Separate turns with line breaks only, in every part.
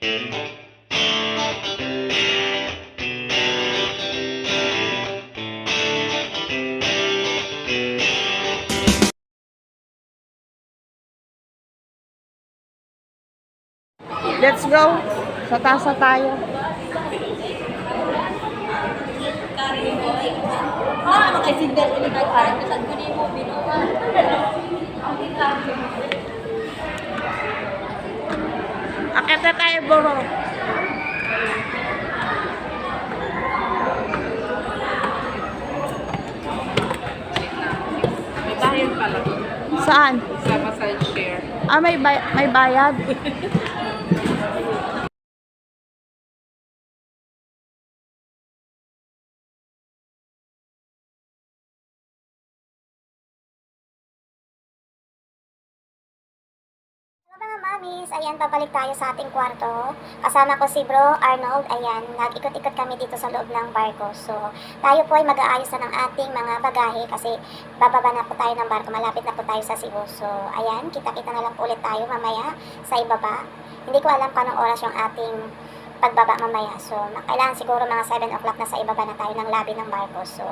Let's go. Sa tasa tayo. Akit na tayo, bro.
May bayad pala.
Saan?
Sa massage share.
Ah, may bayad.
Mga mamis, ayan, babalik tayo sa ating kwarto. Kasama ko si Bro Arnold, ayan, nag-ikot-ikot kami dito sa loob ng barko. So, tayo po ay mag-aayos na ng ating mga bagahe kasi bababa na po tayo ng barko, malapit na po tayo sa Cebu. So, ayan, kita-kita na lang po ulit tayo mamaya sa ibaba. Hindi ko alam kung anong oras yung ating pagbaba mamaya. So, kailangan siguro mga 7 o'clock na sa ibaba na tayo ng lobby ng barko. So,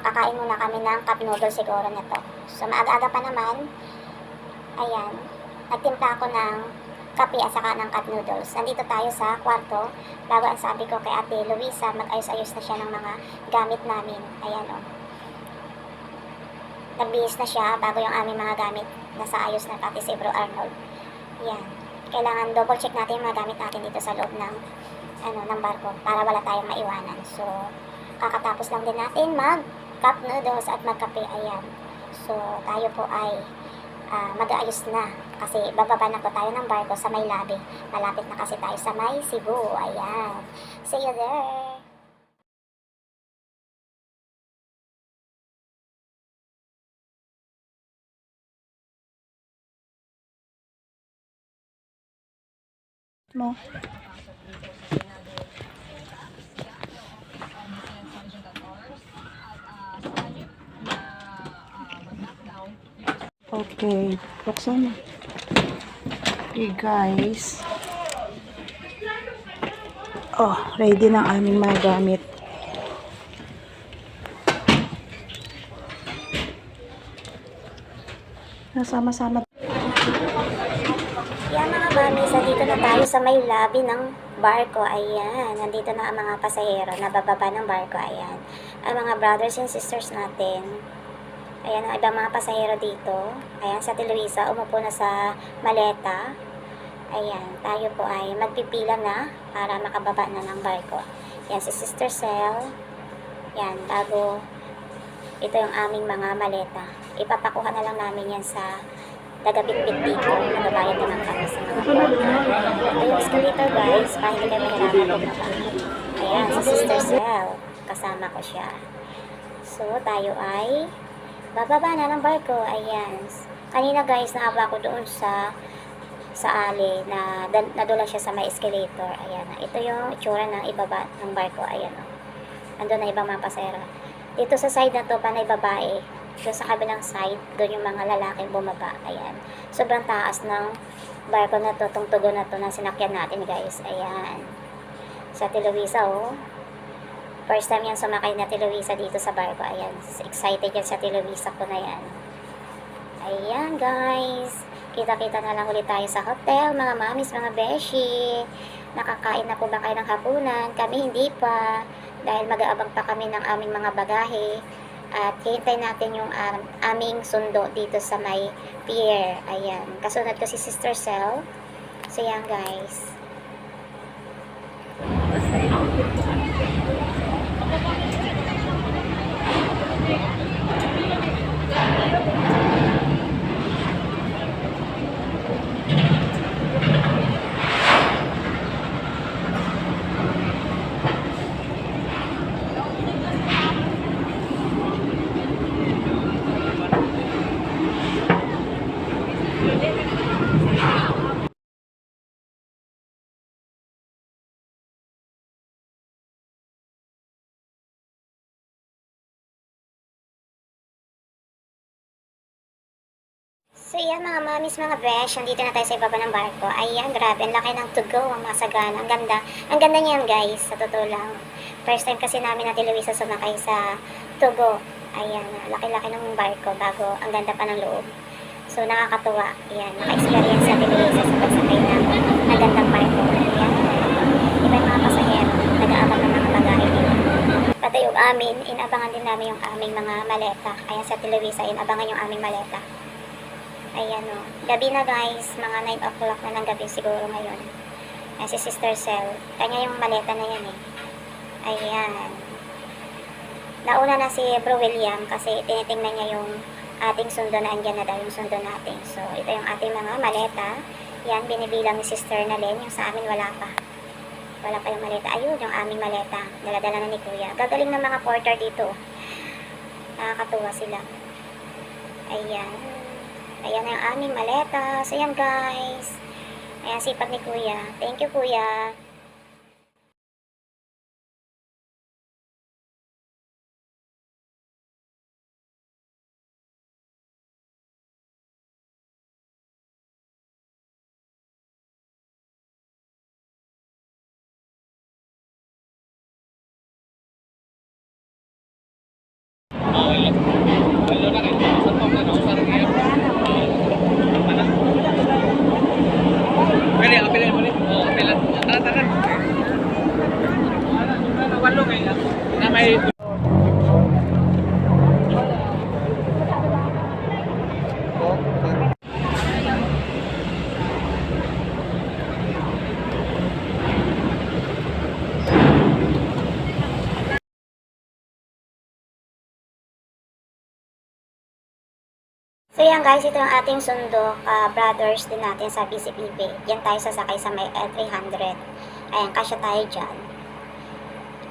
kakain muna kami ng cup noodle siguro nito. So, maaga-aga pa naman. Ayan. Nagtimpla ako ng kape at saka ng cup noodles. Nandito tayo sa kwarto. Bago ang sabi ko kay Ate Luisa, mag-ayos-ayos na siya ng mga gamit namin. Ayan o. Nagbihis na siya bago yung aming mga gamit. Nasa ayos na pati si Bro Arnold. Ayan. Kailangan double check natin yung mga gamit natin dito sa loob ng, ng barko para wala tayong maiwanan. So, kakatapos lang din natin mag-cup noodles at magkape. Ayan. So, tayo po ay mag-aayos na kasi bababa na po tayo ng barko sa may lobby. Malapit na kasi tayo sa may Cebu. Ayan. See you there.
Mo. Okay, buksan na. Okay guys. Oh, ready na ang aming mga gamit. Nasama-sama.
Yan mga mami, sa dito na tayo sa may lobby ng barko. Ayan, nandito na ang mga pasahero na bababa ng barko. Ayan, ang mga brothers and sisters natin. Ayan ang ibang mga pasahero dito. Ayan, sa Luisa, umupo na sa maleta. Ayan, tayo po ay magpipila na para makababa na ng barko. Ayan, si Sister Cel. Ayan, bago ito yung aming mga maleta. Ipapakuha na lang namin yan sa tagabit-bit dito. Nagabayad naman kami sa mga barko. Ito yung escalator guys, para hindi kayo mahirapan bumaba. Ayan, si Sister Cel. Kasama ko siya. So, tayo ay bababa na ng barko. Ayan. Kanina guys, naaba ko doon sa ali na nadula siya sa may escalator. Ayan. Ito yung itsura ng ibaba ng barko. Ayan. Andun na ibang mga pasahero. Dito sa side na to, panay babae. Doon sa kabilang side, doon yung mga lalaking bumaba. Ayan. Sobrang taas ng barko na to, tong tugon na to na sinakyan natin guys. Ayan. Sa Luisa, oh. First time yan sumakay na Luisa dito sa barko. Ayan. Excited yan sa Luisa ko na yan. Ayan guys. Kita-kita na lang ulit tayo sa hotel. Mga mamis, mga beshi. Nakakain na po ba kayo ng hapunan? Kami hindi pa. Dahil mag-aabang pa kami ng aming mga bagahe. At hintay natin yung aming sundo dito sa may pier. Ayan. Kasunod ko si Sister Cel. So yan guys. So yan mga mamis, mga besh, nandito na tayo sa ibaba ng barko. Ayan, grabe, ang laki ng to go, ang masagana. Ang ganda. Ang ganda niyan guys, sa totoo lang. First time kasi namin natin Luisa sumakay sa to go. Ayan, laki-laki ng barko bago ang ganda pa ng loob. So nakakatuwa. Ayan, naka-experience natin Luisa sa pagsakay ng magandang barko. Ayan. Iba yung mga pasahero, nag-aabang ng mga bagahe nila. Pati yung amin, inabangan din namin yung aming mga maleta. Ayan sa Luisa, inabangan yung aming maleta. Ayan o. Gabi na guys. Mga 9 o'clock na ng gabi siguro ngayon. Ayan si Sister Cell. Kanya yung maleta na yan eh. Ayan. Nauna na si Bro William kasi tinitingnan niya yung ating sundo na andyan na daw yung sundo natin. So, ito yung ating mga maleta. Yan, binibilang ni Sister na Len. Yung sa amin wala pa. Wala pa yung maleta. Ayun, yung aming maleta. Daladala na ni Kuya. Gagaling ng mga porter dito. Nakakatuwa sila. Ayan. Ayan na yung aming maleta. So, yan guys. Ayan, sipag ni Kuya. Thank you, Kuya.
Pwede, apilin mo rin. Oo, apilin. Taran. Walo ngayon. Na may...
So yan guys, ito yung ating sundo, brothers din natin sa BCPB. Yan tayo sasakay sa may L300. Ayan, kasya tayo dyan.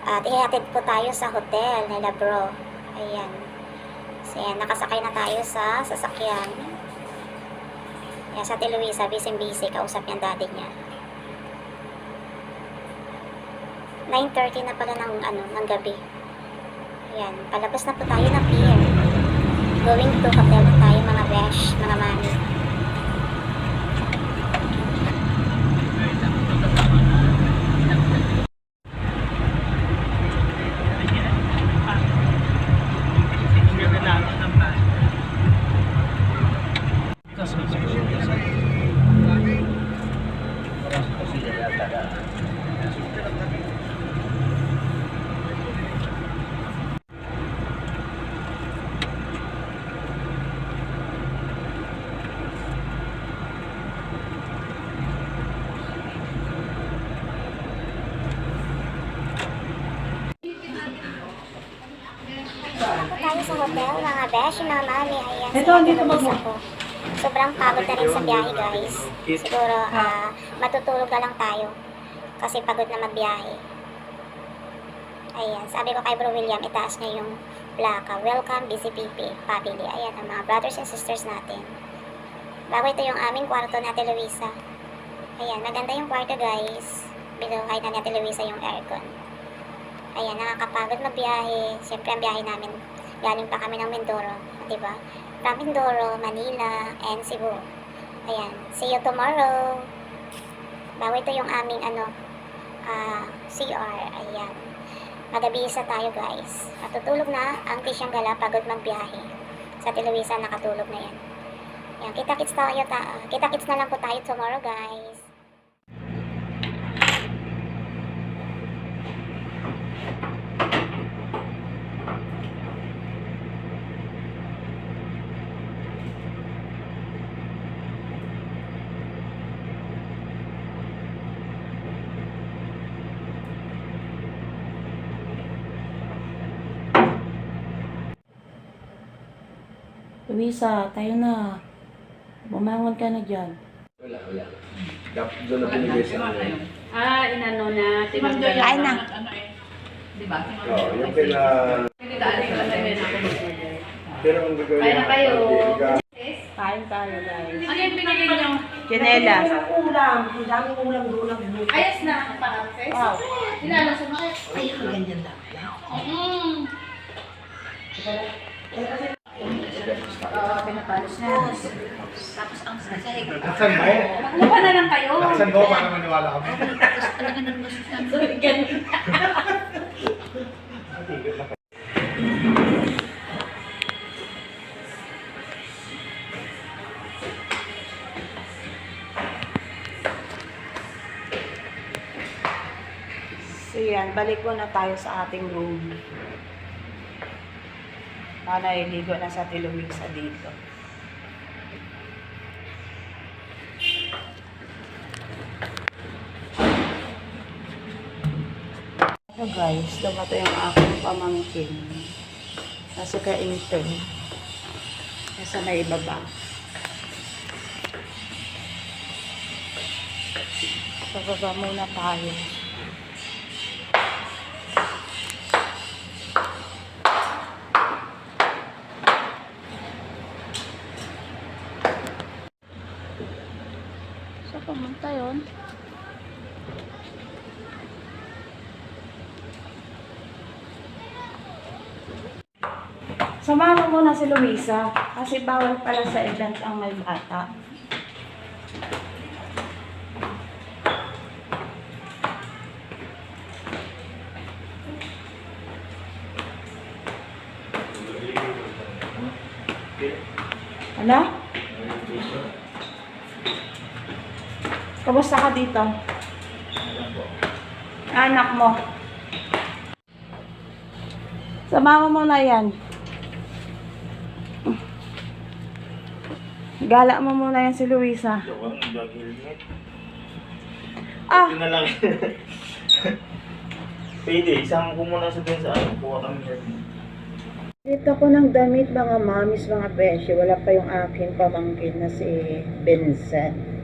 At ihatid po tayo sa hotel nila bro. Ayan. So yan, nakasakay na tayo sa sasakyan. Ayan, sa Luisa, busy, kausap niya daddy niya. 9:30 na pala ng gabi. Ayan, palabas na po tayo ng pier. Going to hotel na tayo mga besh, mga mami. Tayo sa hotel, mga besh, mga mami. Ayan,
Ito, dito
ako. Sobrang pagod na rin sa biyahe, guys. Siguro, matutulog na lang tayo. Kasi pagod na magbiyahe. Ayan, sabi ko kay Bro William, itaas niya yung plaka. Welcome, BCPP, family. Ayan, ang mga brothers and sisters natin. Bago ito yung aming kwarto natin, Luisa. Ayan, maganda yung kwarto, guys. Binuhay na natin, Luisa, yung aircon. Ayan, nakakapagod magbiyahe. Siyempre, ang biyahe namin, galing pa kami ng Mindoro, diba? From Mindoro, Manila, and Cebu. Ayan, see you tomorrow. Bago ito yung aming, CR. Ayan. Magabisa tayo, guys. Matutulog na ang Tisyang Gala, pagod magbiyahe. Sa Luisa, nakatulog na yan. Ayan, kita-kits na lang po tayo tomorrow, guys.
Luisa, tayo na. Bumangon ka na dyan.
Wala. Doon na pinigay sa akin.
Inano na. Tinanggal
Kain na.
Diba?
Oo, yung kina...
Pinagdaanin ko na rin ako mag-order.
Pero ang gagawin
Kaya na kayo.
Kain tayo, guys.
Ano yung pinili nyo?
Janelas.
Ayos na. Parang-ses?
Wow.
Inano sa mga?
Ay, ang ganyan lang.
Pinapalos na. Tapos ang sasahig.
Laksan ba eh?
Maglupa na lang kayo.
Laksan mo para maniwala kami.
So yan, balik muna tayo sa ating room. Naliligo na sa Luisa dito. So guys, dumato yung aking pamangkin. Nasa ka-intern. Nasa may ibaba. Pababa muna tayo. So, pumunta yun. Samahan mo muna si Luisa kasi bawal pala sa event ang may bata. Ano? Kamusta ka dito? Anak mo. Samahan mo muna yan. Gala mo muna yan si Luisa. Ah!
Ito na lang. Pwede, isang ko muna sa din sa ano, kuha kami dyan.
Dito ko ng damit mga mamis, mga beshi. Wala pa yung aking pamangkin na si Vincent.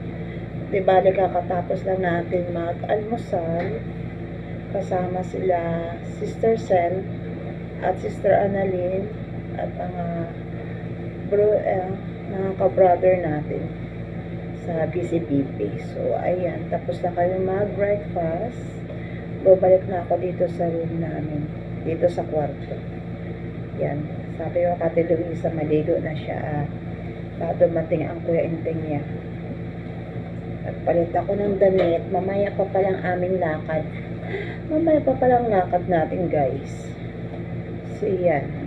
Diba, kakatapos lang natin mag-almusal. Kasama sila Sister Sel at Sister Annalyn at mga mga ka-brother natin sa PCPP. So, ayan. Tapos na kami mag-breakfast. Babalik na ako dito sa room namin. Dito sa kwarto. Yan. Sabi ko Kate Luisa, maligo na siya. Dumating ang kuya inteng niya. Nagpalit ako ng damit. Mamaya pa palang aming lakad. Mamaya pa palang lakad natin, guys. So, yan.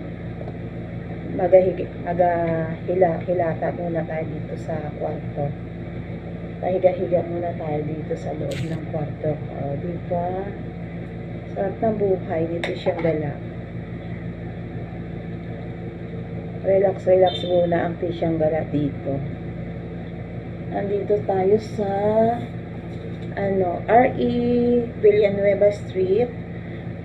Hilata muna tayo dito sa kwarto. Pahiga-higa muna tayo dito sa loob ng kwarto. O, diba? Sarap ng buhay. Dito siyang gala. Relax muna ang tisyang gala dito. Andito tayo sa RE Villanueva Street,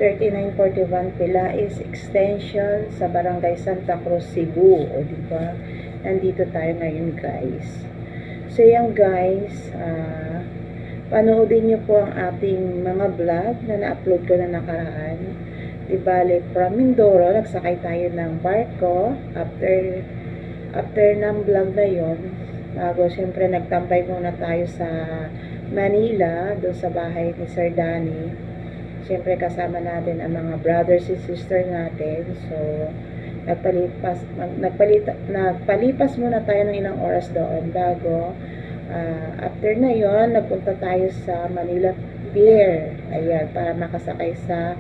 3941 Pilais Extension sa Barangay Santa Cruz, Cebu. O diba? Nandito tayo ngayon, guys. So yan, guys, panoodin nyo po ang ating mga vlog na na-upload ko na nakaraan. Ibalik from Mindoro, nagsakay tayo ng barko. After ng vlog na yon, bago siyempre nagtambay muna tayo sa Manila, doon sa bahay ni Sir Danny. Siyempre kasama natin ang mga brothers and sisters natin. So, nagpalipas muna tayo ng ilang oras doon bago after na yon, nagpunta tayo sa Manila Pier. Ayan, para makasakay sa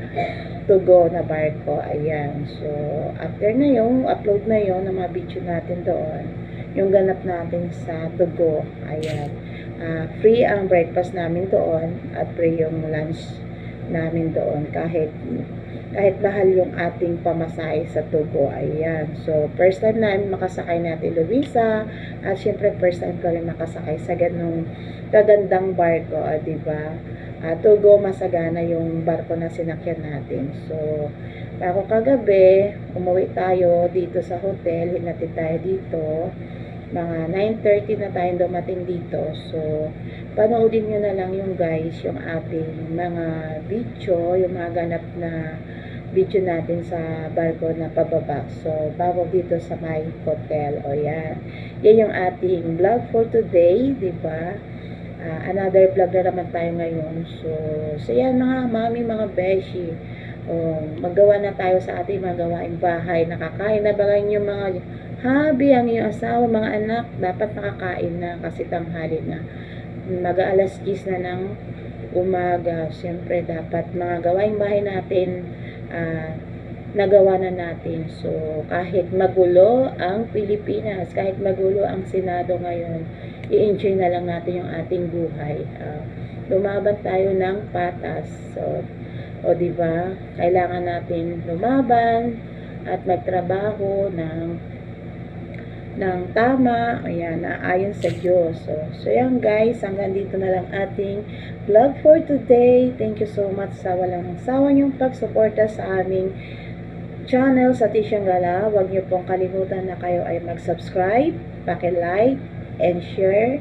Tugo na barko. Ayan. So, after na yung upload na yon ng mga video natin doon, yung ganap natin sa Tugo. Ayan. Free ang breakfast namin doon at free yung lunch namin doon kahit mahal yung ating pamasahe sa Tugo. Ayan. So, first time namin makasakay natin Luisa at syempre first time ko rin makasakay sa ganung kagandang barko, diba? Tugo, masagana yung barko na sinakyan natin. So, bago kagabi, umuwi tayo dito sa hotel, hinatid tayo dito. Mga 9:30 na tayong dumating dito. So, panoodin nyo na lang yung guys, yung ating mga video, yung mga ganap na video natin sa barko na pababa. So, bago dito sa my hotel. O yan. Yan yung ating vlog for today, diba? Another vlog na naman tayo ngayon. So yan mga mami, mga beshi. Magawa na tayo sa ating mga gawaing bahay. Nakakain na ba yung mga Habi ang iyong asawa, mga anak, dapat nakakain na kasi tanghali na. Mag-aalas 10 na ng umaga. Siyempre, dapat mga gawaing bahay natin, nagawa na natin. So, kahit magulo ang Pilipinas, kahit magulo ang Senado ngayon, i-enjoy na lang natin yung ating buhay. Lumaban tayo ng patas. So, o diba, kailangan natin lumaban at magtrabaho ng tama, ayan, ayon sa Diyos. So yan guys, hanggang dito na lang ating vlog for today. Thank you so much sa walang sawa niyong pagsuporta sa aming channel sa Tisyang Gala. Huwag niyo pong kalimutan na kayo ay mag-subscribe, paki-like, and share,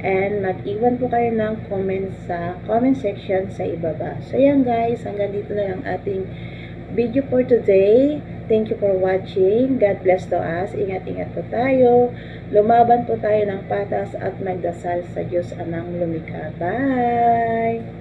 and mag-iwan po kayo ng comment sa comment section sa ibaba. So yan guys, hanggang dito na lang ating video for today. Thank you for watching. God bless to us. Ingat-ingat po tayo. Lumaban po tayo ng patas at magdasal sa Diyos Amang Lumikha. Bye!